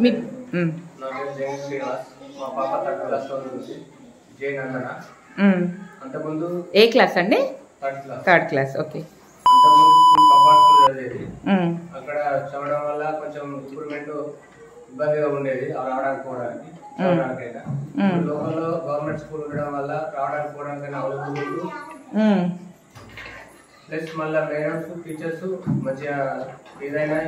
నా పేరు జైన్ శ్రీనివాస్. మా పాప 3rd క్లాస్ చదువుతుంది. జైన్ అన్న. అంతకుముందు ఏ క్లాస్ అండి? 3rd class. ఓకే. అంతకుముందు స్కూల్ కంపార్ట్ స్కూల్ చదివేది. అక్కడ చదవడం వల్ల కొంచెం ఇంప్రూవ్మెంట్ ఇబ్బందిగా ఉండేది రావడానికి పోవడానికి. లోకల్లో గవర్నమెంట్ స్కూల్ ఉండడం వల్ల రావడానికి పోవడానికి అవైలబుల్. ప్లస్ మళ్ళీ పేరెంట్స్ టీచర్స్ మంచిగా ఏదైనా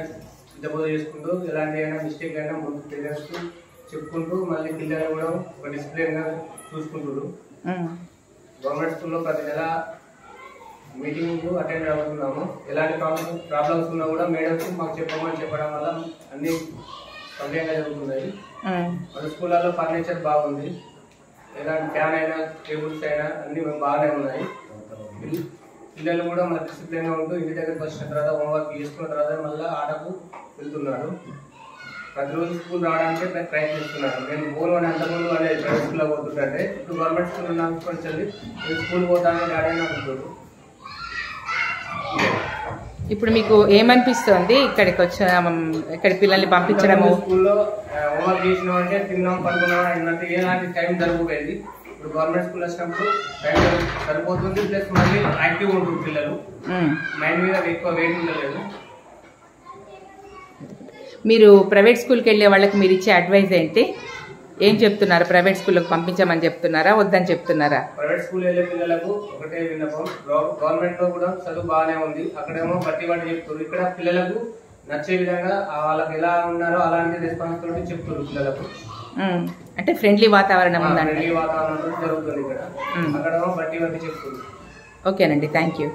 ఇంతకుముందు చేసుకుంటూ ఎలాంటి అయినా మిస్టేక్ అయినా ముందు పేరెంట్స్ చెప్పుకుంటూ మళ్ళీ పిల్లలు కూడా ఒక డిసిప్లిన్ గా చూసుకుంటారు. గవర్నమెంట్ స్కూల్లో ప్రతి నెల మీటింగ్ అటెండ్ అవుతున్నాము. ఎలాంటి ప్రాబ్లమ్స్ ఉన్నా కూడా మేడమ్స్ మాకు చెప్పడం వల్ల అన్ని సవ్యంగా జరుగుతున్నాయి. మన స్కూళ్ళలో ఫర్నిచర్ బాగుంది. ఎలాంటి ఫ్యాన్ అయినా టేబుల్స్ అయినా అన్ని బాగానే ఉన్నాయి. పిల్లలు కూడా మన డిసిప్లిన్ గా ఉంటూ ఇంటి దగ్గరకు వచ్చిన తర్వాత హోంవర్క్ చేసుకున్న తర్వాత మళ్ళీ ఆటకు వెళ్తున్నారు. ప్రతిరోజు స్కూల్ రావడానికి ప్రయత్నిస్తున్నారు. నేను పోను అని అంతకుముందు అనేది ప్రైవేట్ స్కూల్లో పోతుంటే ఇప్పుడు గవర్నమెంట్ స్కూల్ ఉన్నప్పటి నేను స్కూల్ పోతానని డాడీ అని అనుకుంటారు. ఇప్పుడు మీకు ఏమనిపిస్తుంది ఇక్కడికి వచ్చిన ఇక్కడ పిల్లల్ని పంపించడము? స్కూల్లో హోంవర్క్ చేసినామంటే తిన్నాం పడుకున్నాం అన్నట్టు ఎలాంటి టైం సరిపోయేది. ఇప్పుడు గవర్నమెంట్ స్కూల్ వచ్చినప్పుడు టైం సరిపోతుంది. ప్లస్ మళ్ళీ యాక్టివ్ ఉంటుంది పిల్లలు. మైండ్ మీద ఎక్కువ వెయిట్ ఉండలేదు. మీరు ప్రైవేట్ స్కూల్కి వెళ్ళే వాళ్ళకి మీరు ఇచ్చే అడ్వైజ్ ఏంటి? ఏం చెప్తున్నారు? ప్రైవేట్ స్కూల్కి పంపించమని చెప్తున్నారా, వద్దని చెప్తున్నారా? ప్రైవేట్ స్కూల్ వెళ్ళే పిల్లలకు ఒకటే విన్నపం, గవర్నమెంట్ లో కూడా చదువు బాగానే ఉంది. అక్కడేమో బట్టి చెప్తారు. ఇక్కడ పిల్లలకు నచ్చే విధంగా వాళ్ళకి ఎలా ఉన్నారో అలాంటి రెస్పాన్స్ తోటి చెప్తారు పిల్లలకు. అంటే ఫ్రెండ్లీ వాతావరణం ఫ్రెండ్లీ వాతావరణం జరుగుతుంది ఇక్కడ. అక్కడేమో బట్టి చెప్తారు. ఓకేనండి, థ్యాంక్ యూ.